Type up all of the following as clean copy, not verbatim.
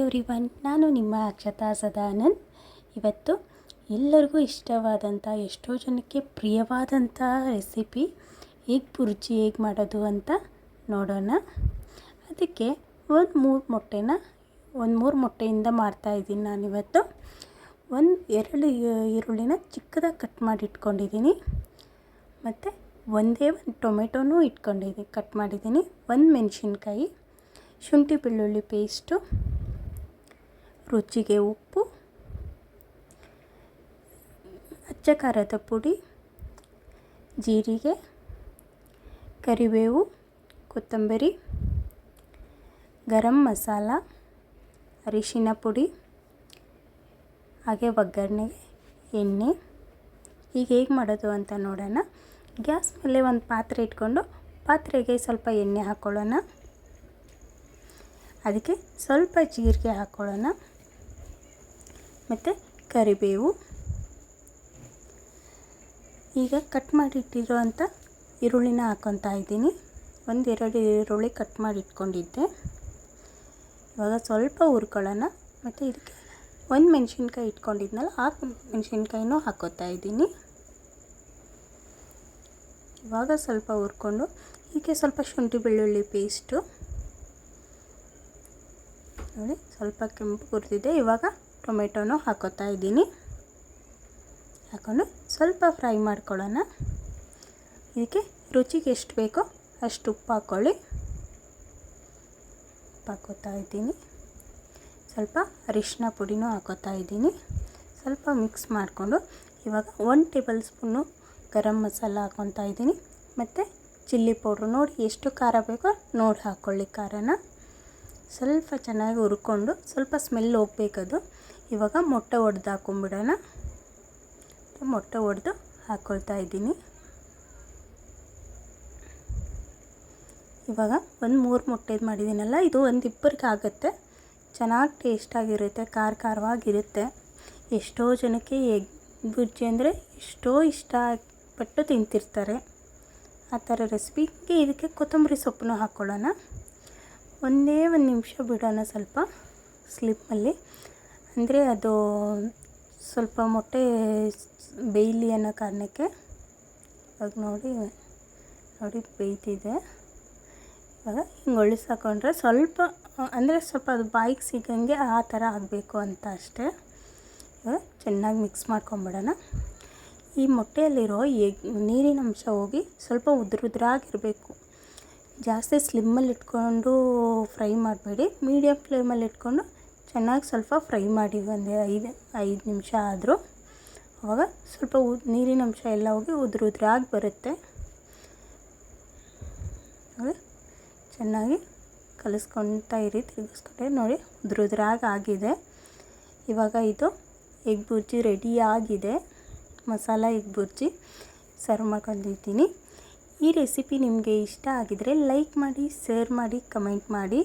Everyone, ನಾನು ನಿಮ್ಮ ಅಕ್ಷತಾ ಸದಾನಂದ್. ಇವತ್ತು ಎಲ್ಲರಿಗೂ ಇಷ್ಟವಾದಂಥ, ಎಷ್ಟೋ ಜನಕ್ಕೆ ಪ್ರಿಯವಾದಂಥ ರೆಸಿಪಿ ಎಗ್ ಬುರ್ಜಿ ಹೇಗೆ ಮಾಡೋದು ಅಂತ ನೋಡೋಣ. ಅದಕ್ಕೆ ಒಂದು ಮೂರು ಮೊಟ್ಟೆಯಿಂದ ಮಾಡ್ತಾಯಿದ್ದೀನಿ ನಾನಿವತ್ತು. ಎರಡು ಈರುಳ್ಳಿನ ಚಿಕ್ಕದಾಗಿ ಕಟ್ ಮಾಡಿ ಇಟ್ಕೊಂಡಿದ್ದೀನಿ. ಮತ್ತು ಒಂದು ಟೊಮೆಟೊನೂ ಕಟ್ ಮಾಡಿದ್ದೀನಿ. ಒಂದು ಮೆಣಸಿನ್ಕಾಯಿ, ಶುಂಠಿ ಬೆಳ್ಳುಳ್ಳಿ ಪೇಸ್ಟು, ರುಚಿಗೆ ಉಪ್ಪು, ಅಚ್ಚ ಖಾರದ ಪುಡಿ, ಜೀರಿಗೆ, ಕರಿಬೇವು, ಕೊತ್ತಂಬರಿ, ಗರಂ ಮಸಾಲ, ಅರಿಶಿನ ಪುಡಿ, ಹಾಗೆ ಒಗ್ಗರಣೆಗೆ ಎಣ್ಣೆ. ಈಗ ಹೇಗೆ ಮಾಡೋದು ಅಂತ ನೋಡೋಣ. ಗ್ಯಾಸ್ ಮೇಲೆ ಒಂದು ಪಾತ್ರೆ ಇಟ್ಕೊಂಡು ಪಾತ್ರೆಗೆ ಸ್ವಲ್ಪ ಎಣ್ಣೆ ಹಾಕ್ಕೊಳ್ಳೋಣ. ಅದಕ್ಕೆ ಸ್ವಲ್ಪ ಜೀರಿಗೆ ಹಾಕ್ಕೊಳ್ಳೋಣ, ಮತ್ತು ಕರಿಬೇವು. ಈಗ ಕಟ್ ಮಾಡಿಟ್ಟಿರೋವಂಥ ಈರುಳ್ಳಿನ ಹಾಕ್ಕೊತಾ ಇದ್ದೀನಿ. ಎರಡು ಈರುಳ್ಳಿ ಕಟ್ ಮಾಡಿ ಇಟ್ಕೊಂಡಿದ್ದೆ. ಇವಾಗ ಸ್ವಲ್ಪ ಹುರ್ಕೊಳ್ಳೋಣ. ಮತ್ತು ಇದಕ್ಕೆ ಒಂದು ಮೆಣಸಿನ್ಕಾಯಿ ಇಟ್ಕೊಂಡಿದ್ನಲ್ಲ, ಆ ಮೆಣಸಿನ್ಕಾಯಿನೂ ಹಾಕ್ಕೊತಾ ಇದ್ದೀನಿ. ಇವಾಗ ಸ್ವಲ್ಪ ಹುರ್ಕೊಂಡು ಹೀಗೆ ಸ್ವಲ್ಪ ಶುಂಠಿ ಬೆಳ್ಳುಳ್ಳಿ ಪೇಸ್ಟು ನೋಡಿ, ಸ್ವಲ್ಪ ಕೆಂಪು ಹುರಿದಿದೆ. ಇವಾಗ ಟೊಮೆಟೊನೂ ಹಾಕ್ಕೊತಾ ಇದ್ದೀನಿ. ಹಾಕ್ಕೊಂಡು ಸ್ವಲ್ಪ ಫ್ರೈ ಮಾಡ್ಕೊಳ್ಳೋಣ. ಇದಕ್ಕೆ ರುಚಿಗೆ ಎಷ್ಟು ಬೇಕೋ ಅಷ್ಟು ಉಪ್ಪು ಹಾಕ್ಕೊಳ್ಳಿ. ಉಪ್ಪು ಹಾಕ್ಕೊತಾ ಇದ್ದೀನಿ. ಸ್ವಲ್ಪ ಅರಿಶಿನ ಪುಡಿನೂ ಹಾಕ್ಕೊತಾ ಇದ್ದೀನಿ. ಸ್ವಲ್ಪ ಮಿಕ್ಸ್ ಮಾಡಿಕೊಂಡು ಇವಾಗ 1 ಟೇಬಲ್ ಸ್ಪೂನು ಗರಂ ಮಸಾಲ ಹಾಕ್ಕೊತಾ ಇದ್ದೀನಿ. ಮತ್ತು ಚಿಲ್ಲಿ ಪೌಡ್ರು ನೋಡಿ ಎಷ್ಟು ಖಾರ ಬೇಕೋ ನೋಡಿ ಹಾಕ್ಕೊಳ್ಳಿ ಖಾರನ. ಸ್ವಲ್ಪ ಚೆನ್ನಾಗಿ ಹುರ್ಕೊಂಡು ಸ್ವಲ್ಪ ಸ್ಮೆಲ್ ಹೋಗ್ಬೇಕದು. ಇವಾಗ ಮೊಟ್ಟೆ ಒಡೆದು ಹಾಕ್ಕೊಂಬಿಡೋಣ. ಮೊಟ್ಟೆ ಒಡೆದು ಹಾಕ್ಕೊಳ್ತಾ ಇದ್ದೀನಿ. ಇವಾಗ ಒಂದು 3 ಮೊಟ್ಟೆ ಮಾಡಿದ್ದೀನಲ್ಲ, ಇದು ಒಂದು ಇಬ್ಬರಿಗೆ ಆಗುತ್ತೆ. ಚೆನ್ನಾಗಿ ಟೇಸ್ಟಾಗಿರುತ್ತೆ, ಖಾರವಾಗಿರುತ್ತೆ. ಎಷ್ಟೋ ಜನಕ್ಕೆ ಎಗ್ ಬುರ್ಜಿ ಅಂದರೆ ಎಷ್ಟೋ ಇಷ್ಟಪಟ್ಟು ತಿಂತಿರ್ತಾರೆ. ಆ ಥರ ರೆಸಿಪಿಗೆ ಇದಕ್ಕೆ ಕೊತ್ತಂಬರಿ ಸೊಪ್ಪನ್ನು ಹಾಕ್ಕೊಳ್ಳೋಣ. ಒಂದೇ ಒಂದು ನಿಮಿಷ ಬಿಡೋಣ ಸ್ವಲ್ಪ ಸ್ಲಿಪ್ಪಲ್ಲಿ. ಅಂದರೆ ಅದು ಸ್ವಲ್ಪ ಮೊಟ್ಟೆ ಬೇಯಲಿ ಅನ್ನೋ ಕಾರಣಕ್ಕೆ. ಇವಾಗ ನೋಡಿ ಬೇಯ್ತಿದೆ. ಇವಾಗ ಹಿಂಗೆ ಒಳಿಸಾಕೊಂಡ್ರೆ ಸ್ವಲ್ಪ ಅದು ಬಾಯಿಗೆ ಸಿಗಂಗೆ ಆ ಥರ ಆಗಬೇಕು ಅಂತ ಅಷ್ಟೇ. ಇವಾಗ ಚೆನ್ನಾಗಿ ಮಿಕ್ಸ್ ಮಾಡ್ಕೊಂಬಿಡೋಣ. ಈ ಮೊಟ್ಟೆಯಲ್ಲಿರೋ ನೀರಿನ ಅಂಶ ಹೋಗಿ ಸ್ವಲ್ಪ ಉದುರಾಗಿರಬೇಕು. ಜಾಸ್ತಿ ಸ್ಲಿಮ್ಮಲ್ಲಿ ಇಟ್ಕೊಂಡು ಫ್ರೈ ಮಾಡಬೇಡಿ, ಮೀಡಿಯಮ್ ಫ್ಲೇಮಲ್ಲಿ ಇಟ್ಕೊಂಡು ಚೆನ್ನಾಗಿ ಸ್ವಲ್ಪ ಫ್ರೈ ಮಾಡಿ. ಒಂದು 5 ನಿಮಿಷ ಆದರೂ ಆವಾಗ ಸ್ವಲ್ಪ ನೀರಿನ ಅಂಶ ಎಲ್ಲ ಹೋಗಿ ಉದುರಾಗಿ ಬರುತ್ತೆ. ನೋಡಿ, ಚೆನ್ನಾಗಿ ಕಲಿಸ್ಕೊತಾ ಇರಿ, ತಿರುಗಿಸ್ಕೊಂಡೆ. ನೋಡಿ ಉದುರಾಗಿ ಆಗಿದೆ. ಇವಾಗ ಇದು ಎಗ್ ಬುರ್ಜಿ ರೆಡಿ ಆಗಿದೆ. ಮಸಾಲ ಎಗ್ ಬುರ್ಜಿ ಸರ್ವ್ ಮಾಡ್ಕೊಂಡಿದ್ದೀನಿ. ಈ ರೆಸಿಪಿ ನಿಮಗೆ ಇಷ್ಟ ಆಗಿದರೆ ಲೈಕ್ ಮಾಡಿ, ಶೇರ್ ಮಾಡಿ, ಕಮೆಂಟ್ ಮಾಡಿ.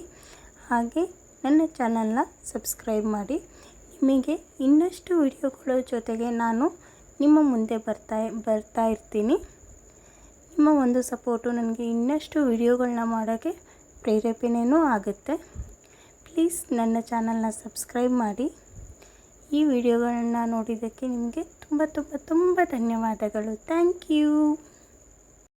ಹಾಗೆ ನನ್ನ ಚಾನಲ್ನ ಸಬ್ಸ್ಕ್ರೈಬ್ ಮಾಡಿ. ನಿಮಗೆ ಇನ್ನಷ್ಟು ವಿಡಿಯೋಗಳ ಜೊತೆಗೆ ನಾನು ನಿಮ್ಮ ಮುಂದೆ ಬರ್ತಾ ಇರ್ತೀನಿ. ನಿಮ್ಮ ಒಂದು ಸಪೋರ್ಟು ನನಗೆ ಇನ್ನಷ್ಟು ವಿಡಿಯೋಗಳನ್ನ ಮಾಡೋಕ್ಕೆ ಪ್ರೇರೇಪಣೆಯೂ ಆಗುತ್ತೆ. ಪ್ಲೀಸ್ ನನ್ನ ಚಾನಲ್ನ ಸಬ್ಸ್ಕ್ರೈಬ್ ಮಾಡಿ. ಈ ವಿಡಿಯೋಗಳನ್ನ ನೋಡಿದ್ದಕ್ಕೆ ನಿಮಗೆ ತುಂಬ ತುಂಬ ತುಂಬ ಧನ್ಯವಾದಗಳು. Thank you.